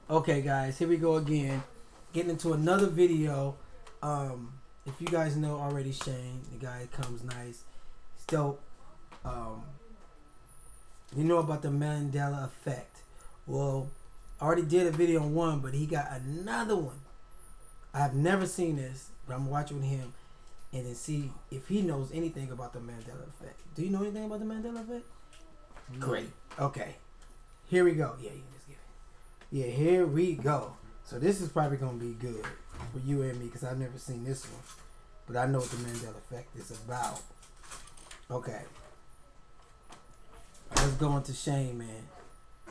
Okay, guys, here we go again. Getting into another video. If you guys know already, Shane, the guy comes nice. He's dope. Um, you know about the Mandela effect. Well, I already did a video on one, but he got another one. I have never seen this, but I'm watching him and then see if he knows anything about the Mandela effect. Do you know anything about the Mandela effect? No. Great. Okay. Here we go. Yeah, you can just give it. Yeah, here we go. So this is probably going to be good for you and me because I've never seen this one. But I know what the Mandela effect is about. Okay. Let's go into Shane, man.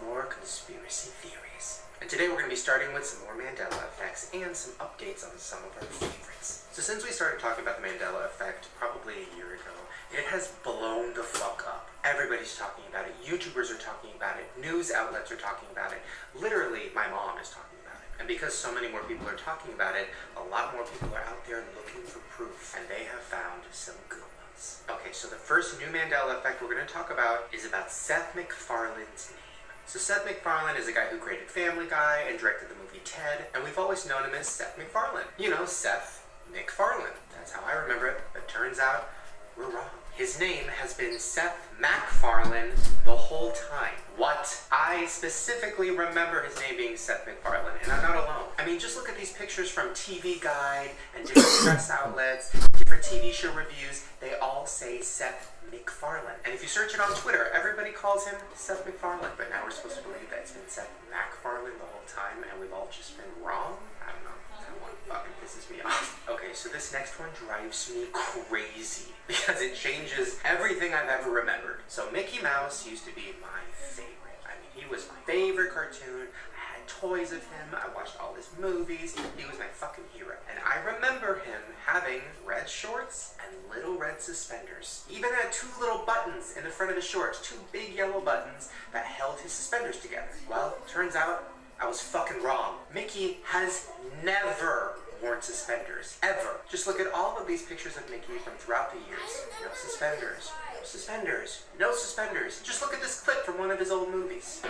More conspiracy theories. And today we're going to be starting with some more Mandela effects and some updates on some of our favorites. So since we started talking about the Mandela effect probably a year ago, it has blown the fuck up. Everybody's talking about it. YouTubers are talking about it. News outlets are talking about it. Literally, my mom is talking about it. And because so many more people are talking about it, a lot more people are out there looking for proof. And they have found some good ones. Okay, so the first new Mandela effect we're going to talk about is about Seth MacFarlane's name. So Seth MacFarlane is a guy who created Family Guy and directed the movie Ted, and we've always known him as Seth MacFarlane. You know, Seth MacFarlane. That's how I remember it, but turns out we're wrong. His name has been Seth MacFarlane the whole time. What? I specifically remember his name being Seth MacFarlane, and I'm not alone. I mean, just look at these pictures from TV Guide and different press outlets, different TV show reviews. They all say Seth MacFarlane. And if you search it on Twitter, everybody calls him Seth MacFarlane. But now we're supposed to believe that it's been Seth MacFarlane the whole time, and we've all just been wrong? I don't know. That one fucking pisses me off. Okay, so this next one drives me crazy because it changes everything I've ever remembered. So Mickey Mouse used to be my favorite. I mean, he was my favorite cartoon. I had toys of him. I watched all his movies. He was my fucking hero. And I remember him having red shorts and little red suspenders. He even had two little buttons in the front of his shorts, two big yellow buttons that held his suspenders together. Well, turns out I was fucking wrong. Mickey has never worn suspenders, ever. Just look at all of these pictures of Mickey from throughout the years. No suspenders, no suspenders, no suspenders. Just look at this clip from one of his old movies.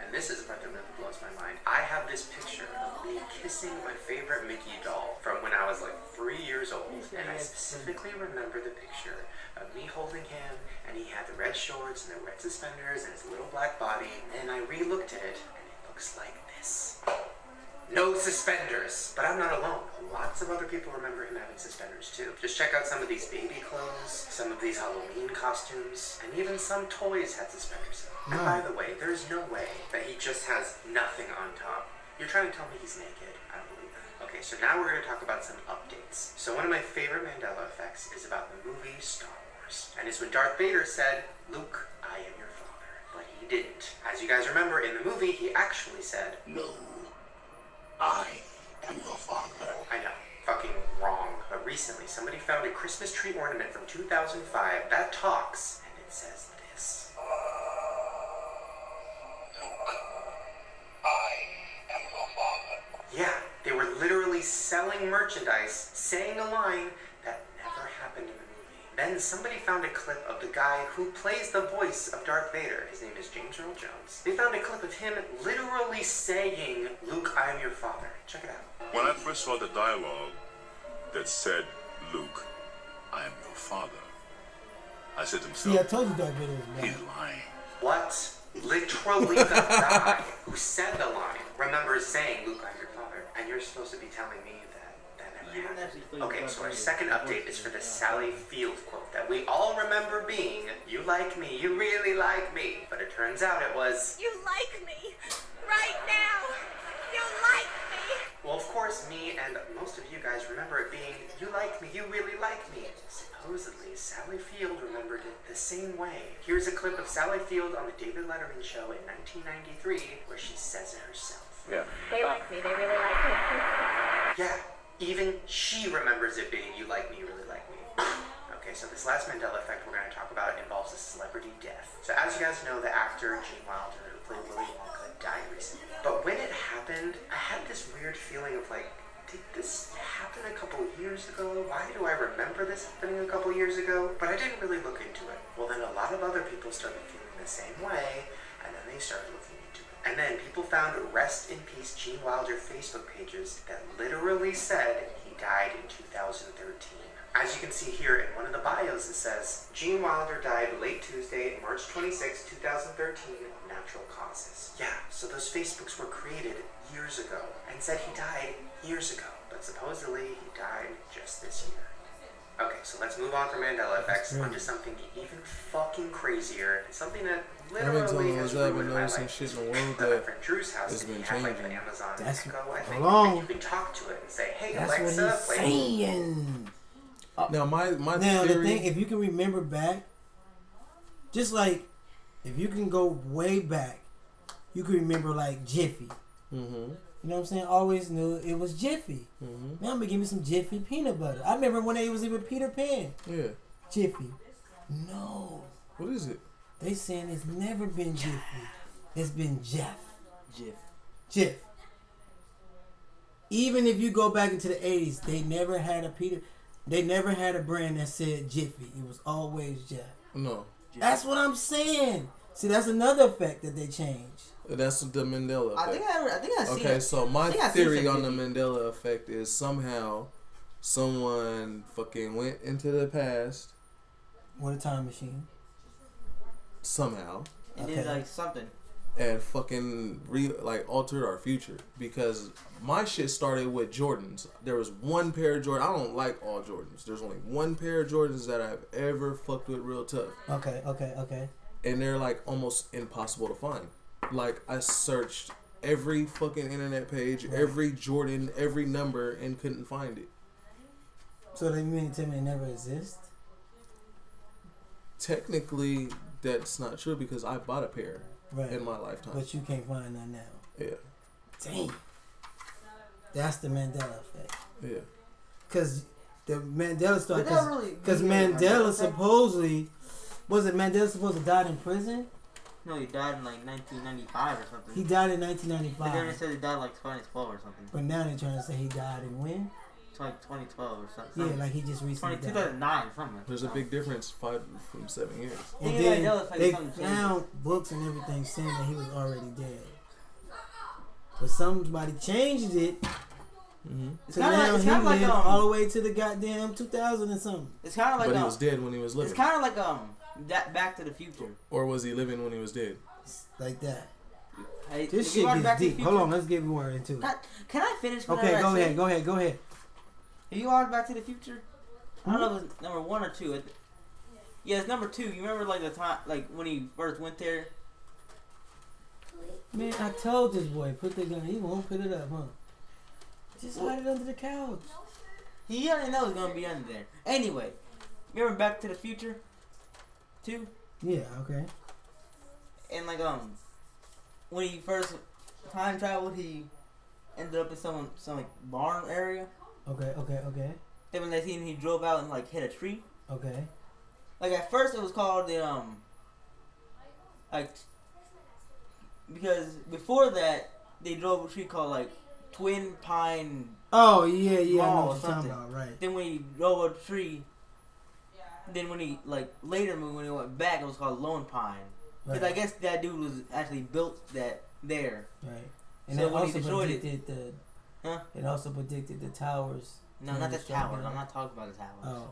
And this is the part that really blows my mind. I have this picture of me kissing my favorite Mickey doll from when I was like 3 years old. And I specifically remember the picture of me holding him, and he had the red shorts and the red suspenders and his little black body. And I re-looked at it, and it looks like this. No suspenders. But I'm not alone. Lots of other people remember him having suspenders too. Just check out some of these baby clothes, some of these Halloween costumes, and even some toys had suspenders. And by the way, there's no way that he just has nothing on top. You're trying to tell me he's naked? I don't believe that. Okay, so now we're going to talk about some updates. So one of my favorite Mandela effects is about the movie Star Wars. And it's when Darth Vader said, "Luke, I am your father." But he didn't. As you guys remember, in the movie, he actually said, "No, I am your father." I know, fucking wrong. But recently, somebody found a Christmas tree ornament from 2005 that talks, and it says this. Luke, I am your father. Yeah, they were literally selling merchandise, saying a line that never happened in the movie. Then somebody found a clip of the guy who plays the voice of Darth Vader. His name is James Earl Jones. They found a clip of him literally saying, "Luke, I am your father." Check it out. When I first saw the dialogue that said, "Luke, I am your father," I said to myself, See, I told you Darth Vader was he's bad. lying. What? Literally the guy who said the line remembers saying, "Luke, I'm your father," and you're supposed to be telling me that never happened. Okay, so our second update is for the Sally Field quote that we all remember being, "You like me, you really like me." But it turns out it was, "You like me right now. You like me." well, of course, me and most of you guys remember it being, "You like me, you really like me." Supposedly, Sally Field remembered it the same way. Here's a clip of Sally Field on the David Letterman show in 1993 where she says it herself. Yeah. They like me. They really like me. Yeah, even she remembers it being, "You like me, you really like me." Okay, so this last Mandela effect we're going to talk about involves a celebrity death. So as you guys know, the actor Gene Wilder, who played Willy Wonka, died recently. But when it happened, I had this weird feeling of like, did this happen a couple years ago? Why do I remember this happening a couple years ago? But I didn't really look into it. Well, then a lot of other people started feeling the same way, and then they started looking people found Rest in Peace Gene Wilder Facebook pages that literally said he died in 2013. As you can see here in one of the bios, it says, Gene Wilder died late Tuesday, March 26, 2013, of natural causes. Yeah, so those Facebooks were created years ago and said he died years ago, but supposedly he died just this year. Okay, so let's move on from Mandela effects onto something even fucking crazier. Something that literally has ruined my life. Shit in the world At my friend Drew's house, has been he had like an changing. Amazon That's Echo, I think. hold on. And you can talk to it and say, hey, That's Alexa, what he's play. saying. Now my Now theory, the thing, if you can remember back, just like if you can go way back, you can remember like Jiffy. You know what I'm saying? Always knew it was Jiffy. Now I'm gonna give me some Jiffy peanut butter. I remember when it was even Peter Pan. Yeah. Jiffy. No. What is it? They saying it's never been Jiffy. It's been Jeff. Jiff. Even if you go back into the 80s, they never had a brand that said Jiffy. It was always Jeff. No. That's what I'm saying. See, that's another effect that they changed. That's the Mandela effect. I think I see Okay, it. so my I see theory it. on the Mandela effect is somehow someone fucking went into the past What a time machine. somehow And Okay. then like something. and fucking altered our future, because my shit started with Jordans. There was one pair of Jordans. I don't like all Jordans. There's only one pair of Jordans that I've ever fucked with real tough. Okay. And they're like almost impossible to find. Like I searched every fucking internet page, every Jordan, every number, and couldn't find it. So they mean to tell me they never exist? Technically, that's not true because I bought a pair Right. in my lifetime. But you can't find that now. Yeah, Damn. That's the Mandela effect. yeah. Because the Mandela started. Would that really Because be the Mandela Mandela effect? supposedly. Was it Mandela supposed to die in prison? No, he died in like 1995 or something. He died in But then they 1995. said he died like 2012 or something. But now they're trying to say he died in when? It's like 2012 or something. Yeah, like he just recently died. 2009 something. There's a big difference 5 from 7 years. And Think then Mandela effect they something changed. found books and everything saying that he was already dead. But somebody changed it It's to kind of now like, it's he kind of like lived all the way to the goddamn 2000 and something. it's kind of like But he was dead when he was living. It's kind of like that Back to the Future. Or was he living when he was dead? Like that. Hey, This if you shit watch gets Back to the deep. Future- Hold on, let's get more into it. Can I finish? Okay, whatever I say? go ahead. Have you watched Back to the Future? I don't know if it's number 1 or 2. Yeah, it's number 2. You remember like the time, like when he first went there? Man, I told this boy, put the gun. He won't put it up, huh? Just hide it under the couch. He already knows it's gonna be under there. Anyway, remember Back to the Future 2? Yeah, okay. And like when he first time traveled, he ended up in some like barn area. Okay. Then when they seen he drove out and like hit a tree. Okay. Like at first it was called the like because before that they drove a tree called like Twin Pine. Oh, yeah, I know Mall what or you're talking something. about, right. Then when he drove a tree, then when he like later when he went back, it was called Lone Pine. Because Right. I guess that dude was actually built that there. Right. And So it when he also destroyed it- predicted Huh? It also predicted the towers. No, Yeah, not the it's trying to towers. get I'm out. not talking about the towers. Oh,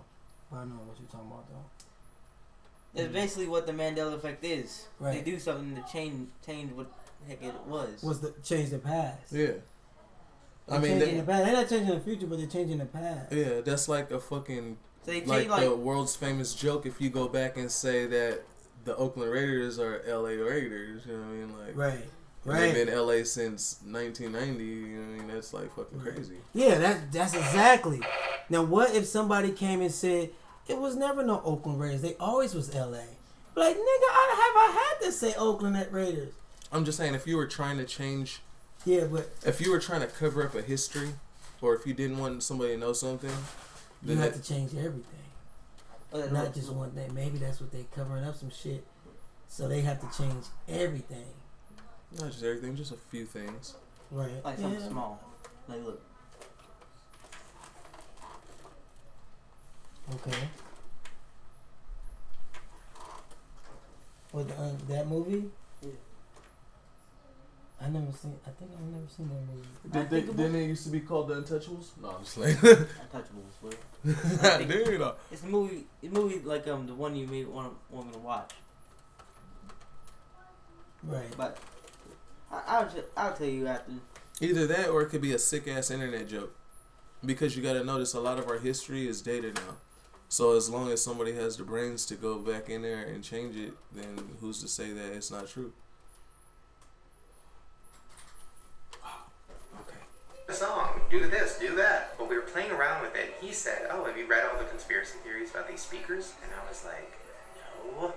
well, I know what you're talking about though. It's basically what the Mandela effect is. Right. They do something to change what the heck it was. Was the change the past? Yeah. They're I mean, changing the past. They're not changing the future, but they're changing the past. yeah, that's like a fucking So they like change the world's famous joke. If you go back and say that the Oakland Raiders are LA Raiders, you know what I mean? Like, Right. and they've been LA since 1990. You know what I mean? That's like fucking crazy. Yeah, that's exactly. Now, what if somebody came and said it was never no Oakland Raiders? They always was L.A. Like, nigga, I had to say Oakland Raiders. I'm just saying, if you were trying to change, Yeah, but if you were trying to cover up a history, or if you didn't want somebody to know something, you then have to change everything, Oh, not just one thing. Maybe that's what they covering up some shit, so they have to change everything. not just everything, just a few things. Right. like something small. Like look. Okay. What that movie? Yeah. I think I've never seen that movie. Didn't it used to be called The Untouchables? No, I'm just like Untouchables. dude. No. It's a movie. It's a movie like the one you may want me to watch. Right. But I'll tell you after. Either that or it could be a sick ass internet joke. Because you gotta notice a lot of our history is dated now. So as long as somebody has the brains to go back in there and change it, then who's to say that it's not true? The song, do this, do that. But we were playing around with it. He said, oh, have you read all the conspiracy theories about these speakers? And I was like, no.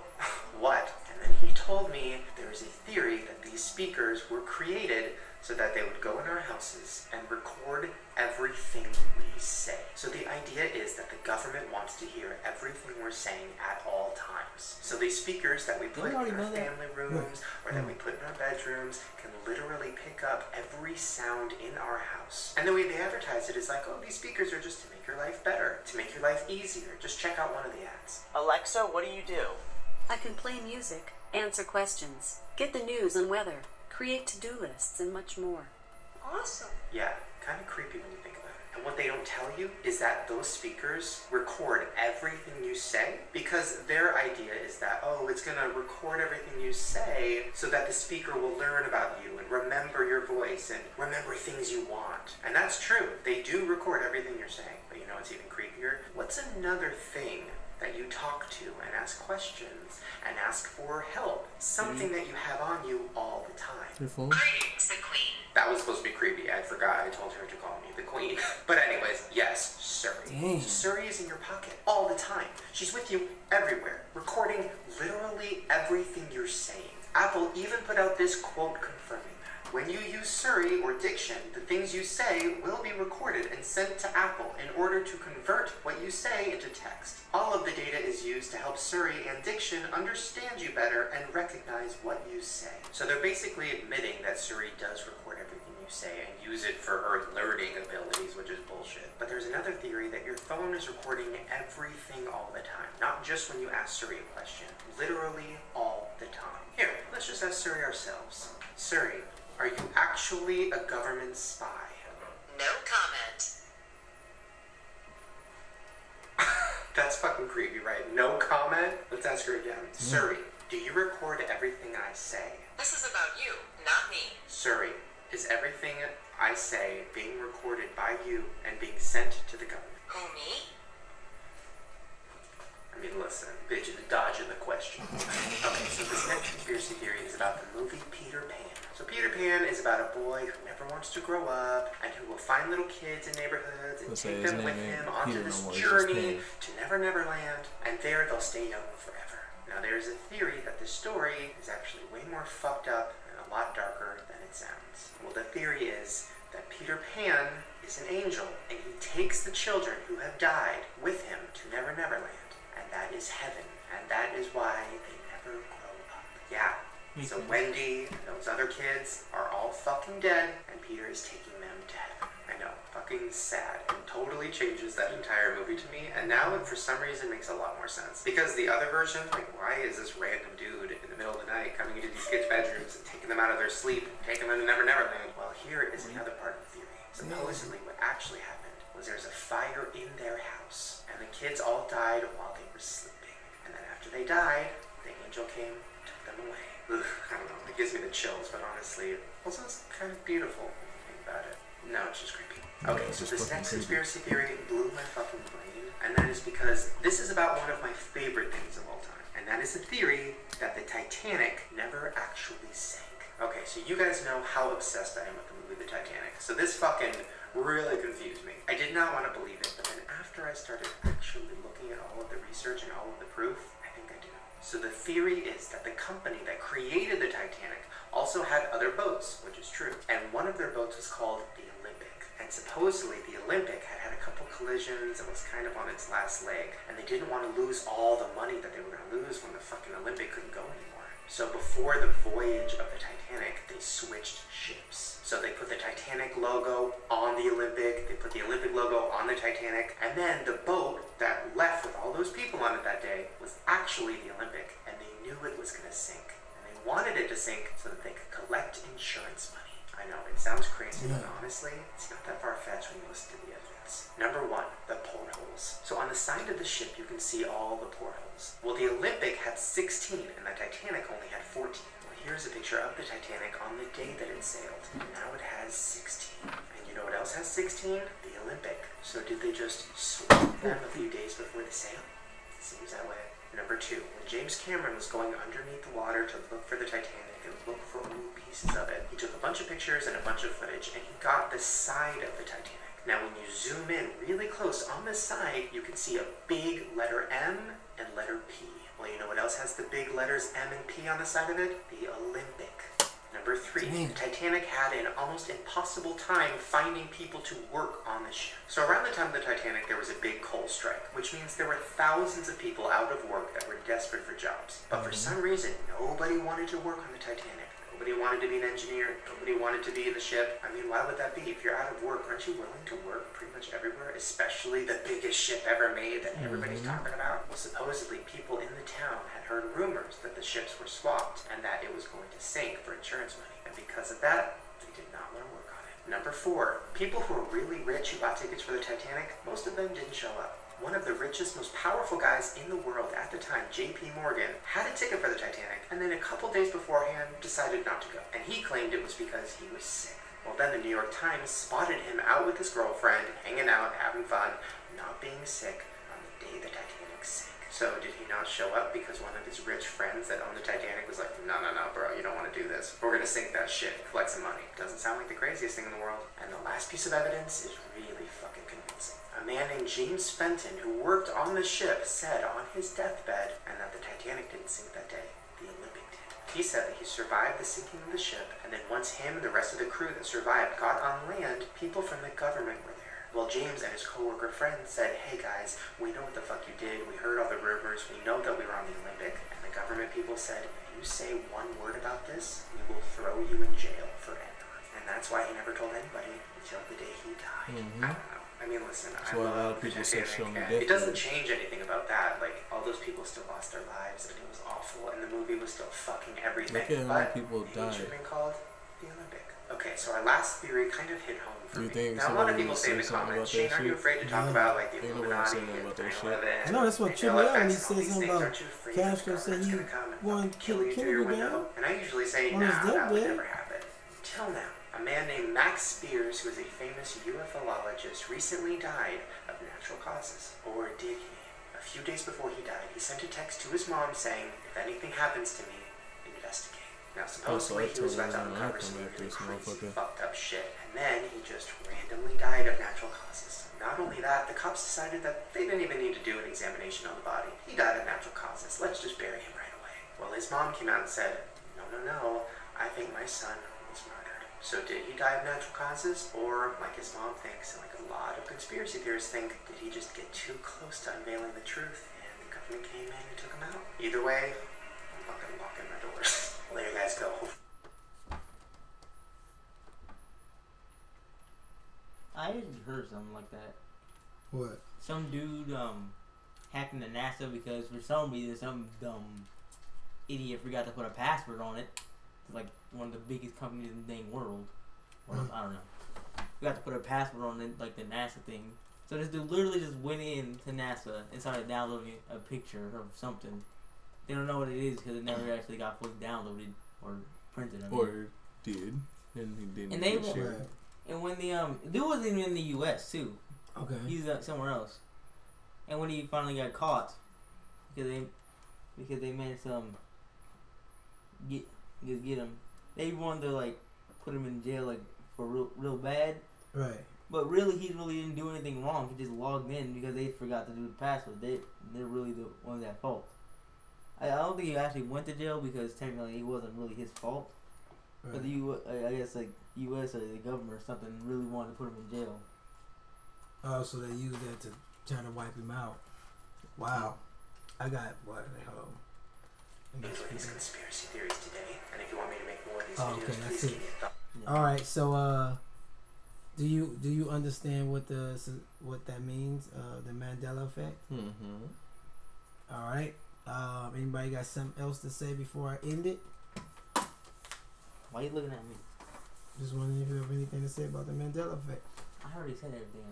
What? And then he told me there was a theory that these speakers were created so that they would go in our houses and record everything we say. So the idea is that the government wants to hear everything we're saying at all times. So these speakers that we put in our family rooms or that we put in our bedrooms can literally pick up every sound in our house. And the way they advertise it is like, oh, these speakers are just to make your life better, to make your life easier. Just check out one of the ads. Alexa, what do you do? I can play music, answer questions, get the news and weather, create to-do lists, and much more. Awesome. Yeah, kind of creepy when you think about it. And what they don't tell you is that those speakers record everything you say because their idea is that, oh, it's going to record everything you say so that the speaker will learn about you and remember your voice and remember things you want. And that's true. They do record everything you're saying. But you know what's even creepier? What's another thing that you talk to and ask questions and ask for help? Something that you have on you all the time. Your phone? Greetings, the Queen. That was supposed to be creepy. I forgot. I told her to call me the Queen. But anyways, yes, Surrey. Dang. Surrey is in your pocket all the time. She's with you everywhere, recording literally everything you're saying. Apple even put out this quote confirming that. When you use Surrey or diction, the things you say will be recorded and sent to Apple in order to convert what you say into text. All of the data is used to help Surrey and diction understand you better and recognize what you say. So they're basically admitting that Surrey does record everything you say and use it for her learning abilities, which is bullshit. But there's another theory that your phone is recording everything all the time, not just when you ask Surrey a question, literally all the time. Here, let's just ask Surrey ourselves. Surrey, are you actually a government spy? No comment. That's fucking creepy, right? No comment? Let's ask her again. Surrey, do you record everything I say? This is about you, not me. Surrey, is everything I say being recorded by you and being sent to the government? Who, me? I mean, listen, bitch is dodging the question. Okay, so this next conspiracy theory is about the movie Peter Pan. So Peter Pan is about a boy who never wants to grow up and who will find little kids in neighborhoods and take them with him onto this journey to Never Never Land, and there they'll stay young forever. Now there's a theory that this story is actually way more fucked up and a lot darker than it sounds. Well, the theory is that Peter Pan is an angel and he takes the children who have died with him to Never Never Land, and that is heaven, and that is why they never grow up. Yeah. So Wendy and those other kids are all fucking dead, and Peter is taking them to heaven. I know, fucking sad. It totally changes that entire movie to me, and now it for some reason makes a lot more sense. Because the other version, like, why is this random dude in the middle of the night coming into these kids' bedrooms and taking them out of their sleep, taking them to Never Never Land? Well, here is another part of the theory. Supposedly what actually happened was there's a fire in their house, and the kids all died while they were sleeping. And then after they died, the angel came, took them away. Ugh, I don't know, it gives me the chills, but honestly, also it's kind of beautiful when you think about it. No, it's just creepy. Okay, so this next conspiracy theory blew my fucking brain, and that is because this is about one of my favorite things of all time, and that is the theory that the Titanic never actually sank. Okay, so you guys know how obsessed I am with the movie The Titanic, so this fucking really confused me. I did not want to believe it, but then after I started actually looking at all of the research and all of the proof, I think I do. So the theory is that the company that created the Titanic also had other boats, which is true. And one of their boats was called the Olympic. And supposedly the Olympic had had a couple collisions and was kind of on its last leg. And they didn't want to lose all the money that they were going to lose when the fucking Olympic couldn't go anymore. So before the voyage of the Titanic, they switched ships. So they put the Titanic logo on the Olympic, they put the Olympic logo on the Titanic, and then the boat that left with all those people on it that day was actually the Olympic, and they knew it was going to sink. And they wanted it to sink so that they could collect collect insurance money. I know, it sounds crazy, but honestly, it's not that far-fetched when you listen to the evidence. Number 1, the portholes. So on the side of the ship, you can see all the portholes. Well, the Olympic had 16, and the Titanic only had 14. Well, here's a picture of the Titanic on the day that it sailed. Now it has 16. And you know what else has 16? The Olympic. So did they just swap them a few days before the sail? Seems that way. Number 2, when James Cameron was going underneath the water to look for the Titanic and look for new pieces of it, he took a bunch of pictures and a bunch of footage, and he got the side of the Titanic. Now when you zoom in really close on the side, you can see a big letter M and letter P. Well, you know what else has the big letters M and P on the side of it? The Olympic. Number 3, the Titanic had an almost impossible time finding people to work on the ship. So around the time of the Titanic, there was a big coal strike, which means there were thousands of people out of work that were desperate for jobs. But for some reason, nobody wanted to work on the Titanic. Nobody wanted to be an engineer. Nobody wanted to be in the ship. I mean, why would that be? If you're out of work, aren't you willing to work pretty much everywhere? Especially the biggest ship ever made that everybody's talking about. Well, supposedly people in the town had heard rumors that the ships were swapped and that it was going to sink for insurance money. And because of that, they did not want to work on it. Number 4, people who were really rich who bought tickets for the Titanic, most of them didn't show up. One of the richest, most powerful guys in the world at the time, J.P. Morgan, had a ticket for the Titanic, and then a couple days beforehand decided not to go. And he claimed it was because he was sick. Well, then the New York Times spotted him out with his girlfriend, hanging out, having fun, not being sick on the day the Titanic sank. So did he not show up because one of his rich friends that owned the Titanic was like, no, bro, you don't want to do this. We're going to sink that shit, collect some money. Doesn't sound like the craziest thing in the world. And the last piece of evidence is really fucking convincing. A man named James Fenton, who worked on the ship, said on his deathbed, and that the Titanic didn't sink that day, the Olympic did. He said that he survived the sinking of the ship, and then once him and the rest of the crew that survived got on land, people from the government were there. Well, James and his co-worker friend said, hey guys, we know what the fuck you did, we heard all the rumors, we know that we were on the Olympic, and the government people said, if you say one word about this, we will throw you in jail forever. And that's why he never told anybody until the day he died. I don't know. I mean, listen, I love a lot of people say show me It doesn't change anything about that. Like, all those people still lost their lives, and it was awful, and the movie was still fucking everything. Look at how many people it died. should have been called the Olympic. Okay, so our last theory kind of hit home for You me. think Now, a lot of somebody people would say in say the something comments, about Shane, that are you shit? afraid to talk about, like, the Ain't nobody Illuminati saying nothing about that shit. 9/11, I know that's what Mandela Triple M effects, and all said these something things? about Aren't you afraid Castro that the said government's he gonna come and wanted to kill kill you through your Kennedy window? down And I usually say, on his nah, that would deathbed. never happen. Till now. A man named Max Spears, who is a famous UFOologist, recently died of natural causes. Or did he? A few days before he died, he sent a text to his mom saying, if anything happens to me, investigate. Now, supposedly he was about to uncover some really crazy, fucked up shit, and then he just randomly died of natural causes. Not only that, the cops decided that they didn't even need to do an examination on the body. He died of natural causes. Let's just bury him right away. Well, his mom came out and said, no, I think my son was murdered. So did he die of natural causes? Or, like his mom thinks, and like a lot of conspiracy theorists think, did he just get too close to unveiling the truth and the government came in and took him out? Either way, I'm fucking locking my doors. Well, there you guys go. I heard something like that. What? Some dude hacked into NASA because for some reason some dumb idiot forgot to put a password on it. It's like one of the biggest companies in the dang world. Or I don't know. Forgot to put a password on it, like the NASA thing. So this dude literally just went in to NASA and started downloading a picture of something. They don't know what it is because it never actually got fully downloaded or printed. I mean. Or did. And he didn't. And they share. Right. And when the dude wasn't even in the U.S. too. Okay. He's somewhere else. And when he finally got caught, because they managed to get him, they wanted to like put him in jail like for real bad. Right. But really, he really didn't do anything wrong. He just logged in because they forgot to do the password. They're really the ones at fault. I don't think he actually went to jail because technically it wasn't really his fault. Right. But I guess like U.S. or the government or something really wanted to put him in jail. Oh, so they used that to try to wipe him out. Wow. I got what? Hold on. These are these conspiracy theories today, and if you want me to make more of these Oh, videos, okay, please that's it. give me a thumb. Yeah. All right. So, do you understand what that means? The Mandela effect. Mm-hmm. All right. Anybody got something else to say before I end it? Why are you looking at me? Just wondering if you have anything to say about the Mandela effect. I already said everything.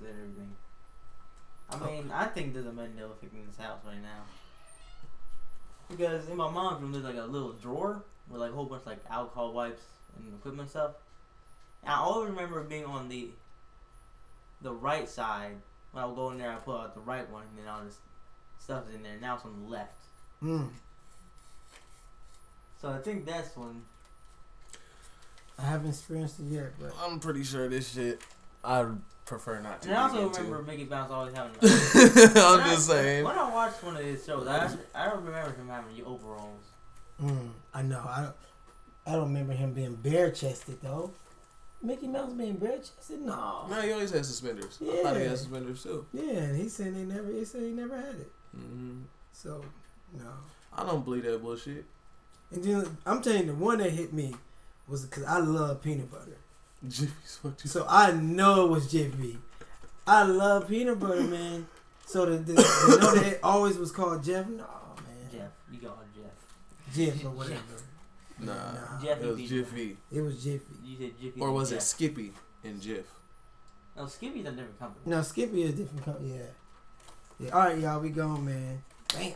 Said everything. I mean, I think there's a Mandela effect in this house right now. Because in my mom's room, there's like a little drawer with like a whole bunch of like alcohol wipes and equipment stuff. And I always remember being on the right side. When I would go in there, I pull out the right one, and then all this stuff is in there. Now it's on the left. So I think that's when. I haven't experienced it yet, but I'm pretty sure this shit. I prefer not to. And I also get remember into. Mickey Bounce always having. I'm just saying. When I watched one of his shows, I don't remember him having overalls. I know. I don't remember him being bare chested though. Mickey Mouse being bare chested? No. No, he always had suspenders. Yeah. I thought he had suspenders too. Yeah, and he said he never had it. Mm-hmm. So no. I don't believe that bullshit. And then I'm telling you, the one that hit me was because I love peanut butter. Jiffy's what you. So I know it was Jiffy. I love peanut butter, man. So the know that it always was called Jeff? No, man. Jeff, you call it Jeff. Jeff or whatever. Nah, Jeff it was Jiffy. Jiffy. It was Jiffy. You said Jiffy. Or was Jeff. it Skippy and Jiff? No, Skippy's a different company. No, Skippy is different. Yeah. All right, y'all. We gone, man. Bam.